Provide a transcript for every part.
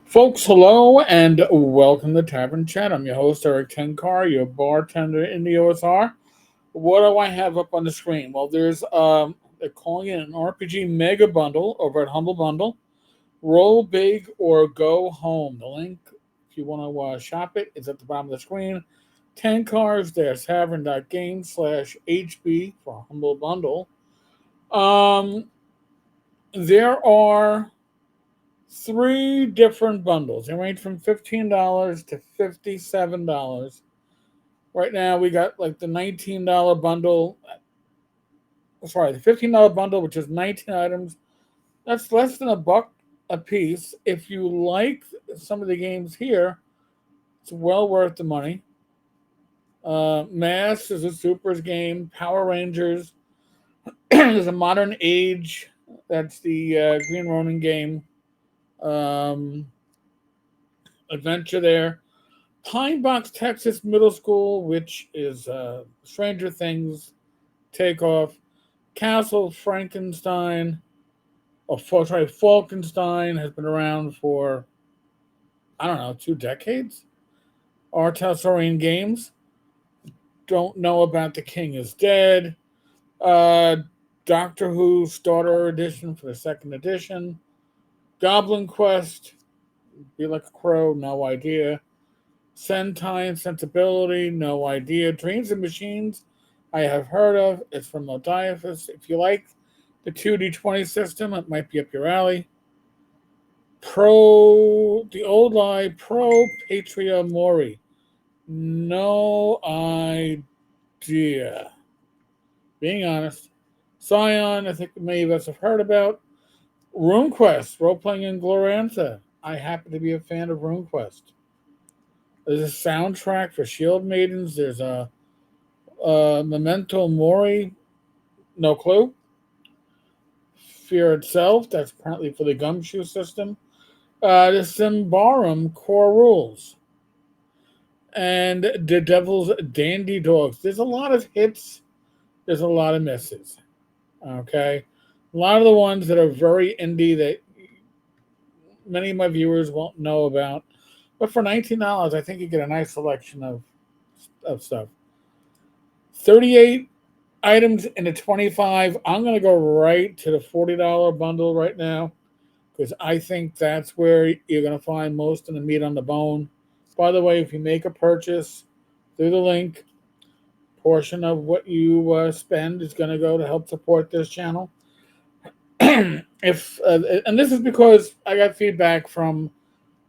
Folks, hello and welcome to Tavern Chat. I'm your host, Eric Tenkar, your bartender in the OSR. What do I have up on the screen? Well, they're calling it an RPG mega bundle over at Humble Bundle. Roll big or go home. The link, if you want to shop it, is at the bottom of the screen. Tenkars-tavern.games /HB for Humble Bundle. Um, there are three different bundles. They range from $15 to $57. Right now, we got like the $19 bundle. Sorry, the $15 bundle, which is 19 items. That's less than a buck a piece. If you like some of the games here, it's well worth the money. Mass is a Supers game. Power Rangers. There's a Modern Age. That's the Green Ronin game. Um, Adventure there. Pine Box, Texas Middle School, which is Stranger Things takeoff. Castle Frankenstein, Falkenstein has been around for, I don't know, 2 decades. Artelsorian Games, don't know about The King is Dead. Uh, Doctor Who Starter Edition for the second edition. Goblin Quest, Be Like a Crow, no idea. Sentine Sensibility, no idea. Dreams and Machines, I have heard of. It's from Modiaphus. If you like the 2D20 system, it might be up your alley. The Old Lie, Pro Patria Mori. No idea. Being honest. Scion, I think many of us have heard about. RuneQuest, role playing in Glorantha. I happen to be a fan of RuneQuest. There's a soundtrack for Shield Maidens. There's a Memento Mori, no clue. Fear Itself, that's apparently for the Gumshoe system. The Symbarum Core Rules. And The Devil's Dandy Dogs. There's a lot of hits, there's a lot of misses. Okay? A lot of the ones that are very indie that many of my viewers won't know about. But for $19, I think you get a nice selection of stuff. 38 items in the 25. I'm going to go right to the $40 bundle right now because I think that's where you're going to find most of the meat on the bone. By the way, if you make a purchase through the link, portion of what you spend is going to go to help support this channel. If and this is because I got feedback from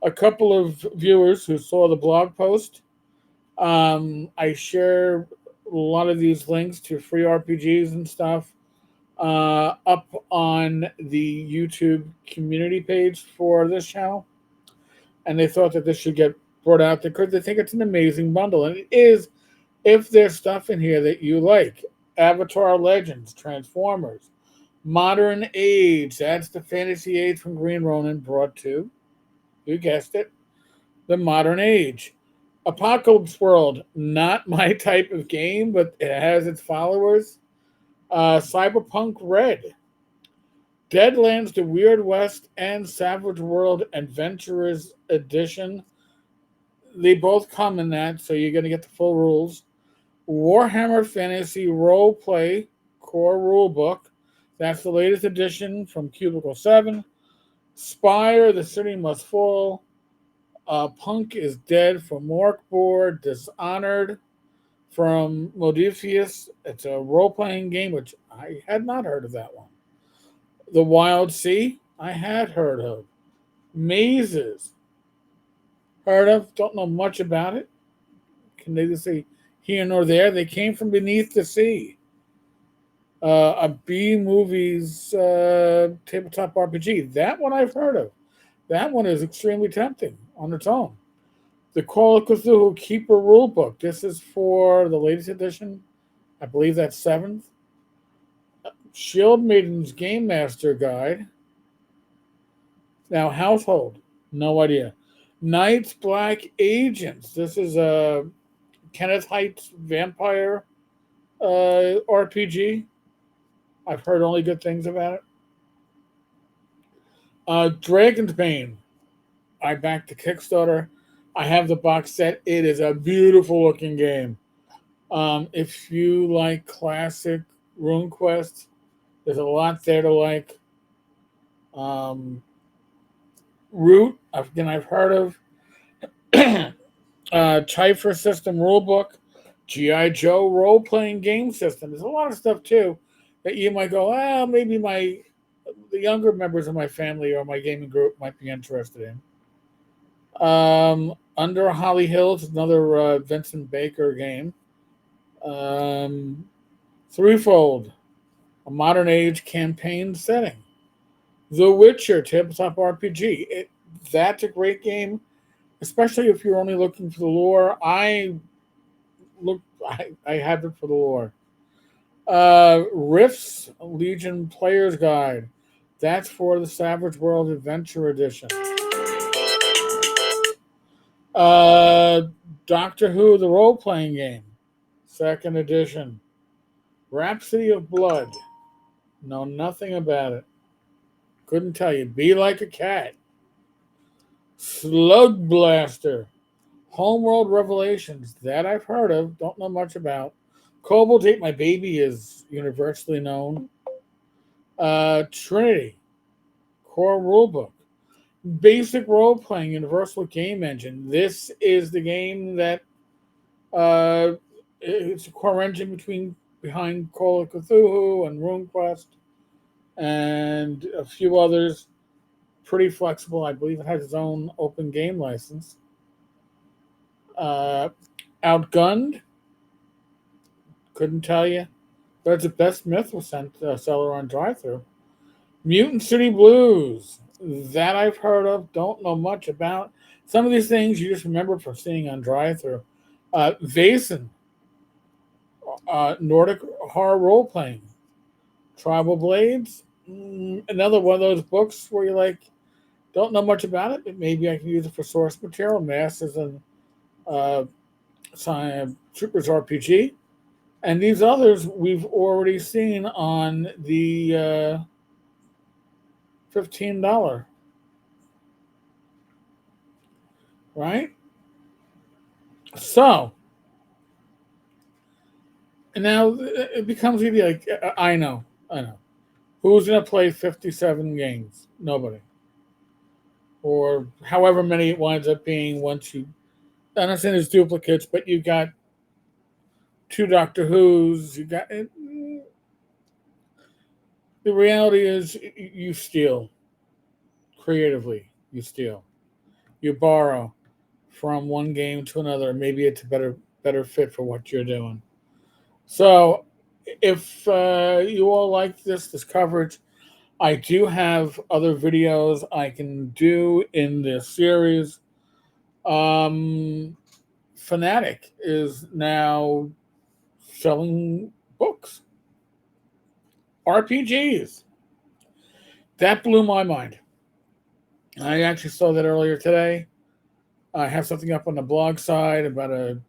a couple of viewers who saw the blog post. I share a lot of these links to free RPGs and stuff up on the YouTube community page for this channel, and they thought that this should get brought out there because they think it's an amazing bundle, and it is. If there's stuff in here that you like, Avatar Legends, Transformers, Modern Age, that's the fantasy age from Green Ronin brought to, you guessed it, the modern age. Apocalypse World, not my type of game, but it has its followers. Cyberpunk Red, Deadlands, The Weird West, and Savage World Adventurers Edition. They both come in that, so you're going to get the full rules. Warhammer Fantasy Roleplay Core Rulebook. That's the latest edition from Cubicle 7. Spire, The City Must Fall. Punk is Dead from Morkboard. Dishonored from Modifius. It's a role playing game, which I had not heard of that one. The Wild Sea, I had heard of. Mazes, heard of, don't know much about it. Can they just say here nor there? They came from beneath the sea. A B Movies tabletop RPG. That one I've heard of. That one is extremely tempting on its own. The Call of Cthulhu Keeper Rulebook. This is for the latest edition. I believe that's 7th. Shield Maiden's Game Master Guide. Now, Household. No idea. Knights Black Agents. This is a Kenneth Heights vampire RPG. I've heard only good things about it. Dragon's Bane. I backed the Kickstarter. I have the box set. It is a beautiful looking game. If you like classic RuneQuest, there's a lot there to like. Root, again, I've heard of. Cipher System Rulebook, G.I. Joe role playing game system. There's a lot of stuff too that you might go, well, maybe the younger members of my family or my gaming group might be interested in. Under Holly Hills, another Vincent Baker game. Threefold, a modern age campaign setting. The Witcher tabletop RPG. That's a great game, especially if you're only looking for the lore. I have it for the lore. Rifts Legion Player's Guide. That's for the Savage World Adventure Edition. Doctor Who, the role-playing game. Second edition. Rhapsody of Blood. Know nothing about it. Couldn't tell you. Be Like a Cat. Slug Blaster. Homeworld Revelations. That I've heard of. Don't know much about. Cobalt 8 My Baby is universally known. Trinity. Core Rulebook. Basic Role-Playing Universal Game Engine. This is the game that it's a core engine behind Call of Cthulhu and RuneQuest and a few others. Pretty flexible. I believe it has its own open game license. Outgunned. Couldn't tell you. But it's the best myth seller on drive-thru. Mutant City Blues. That I've heard of. Don't know much about. Some of these things you just remember from seeing on drive-thru. Vaesen. Nordic horror role-playing. Tribal Blades. Another one of those books where you're like, don't know much about it, but maybe I can use it for source material. Masters and Troopers RPG. And these others we've already seen on the $15. Right? So, and now it becomes really like, I know. Who's going to play 57 games? Nobody. Or however many it winds up being once you, I'm not saying there's duplicates, but you got 2 Doctor Who's, you got, the reality is you steal creatively. You steal. You borrow from one game to another. Maybe it's a better fit for what you're doing. So if you all like this coverage, I do have other videos I can do in this series. Fanatic is now selling books, RPGs. That blew my mind. I actually saw that earlier today. I have something up on the blog side about a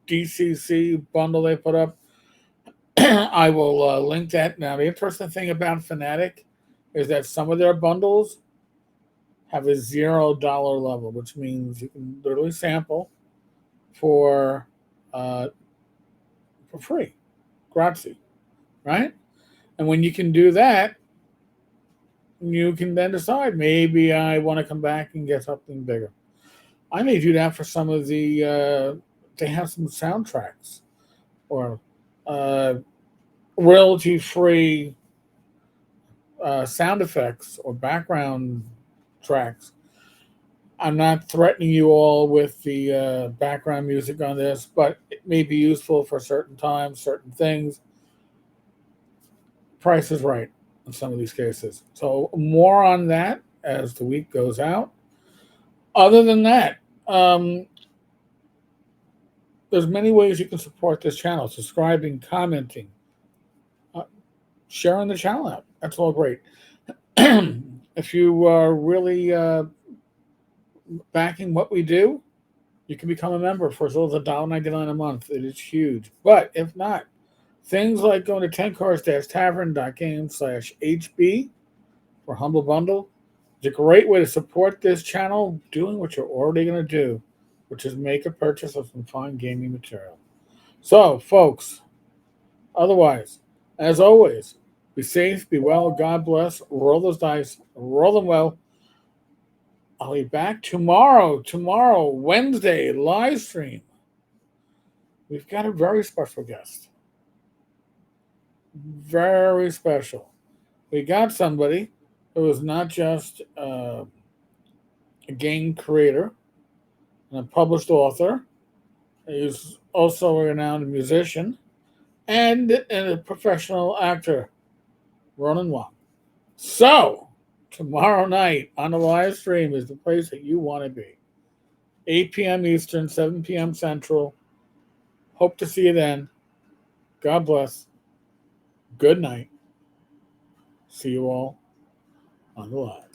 DCC bundle they put up. I will link that. Now, the interesting thing about Fanatic is that some of their bundles have a $0 level, which means you can literally sample for free, grazie, right? And when you can do that, you can then decide, maybe I want to come back and get something bigger. I may do that for some of the, they have some soundtracks or royalty-free sound effects or background tracks. I'm not threatening you all with the background music on this, but it may be useful for certain times, certain things. Price is right in some of these cases. So more on that as the week goes out. Other than that, there's many ways you can support this channel. Subscribing, commenting, sharing the channel out. That's all great. If you are really backing what we do, you can become a member for as little as $1.99 a month. It is huge. But if not, things like going to tenkars-tavern.games/HB for Humble Bundle, It's a great way to support this channel doing what you're already going to do, which is make a purchase of some fine gaming material. So, folks, otherwise, as always, be safe, be well, God bless, roll those dice, roll them well. I'll be back tomorrow, Wednesday, live stream. We've got a very special guest. Very special. We got somebody who is not just a game creator and a published author. He's also a renowned musician and a professional actor, Ronan Wong. So, tomorrow night on the live stream is the place that you want to be. 8 p.m. Eastern, 7 p.m. Central. Hope to see you then. God bless. Good night. See you all on the live.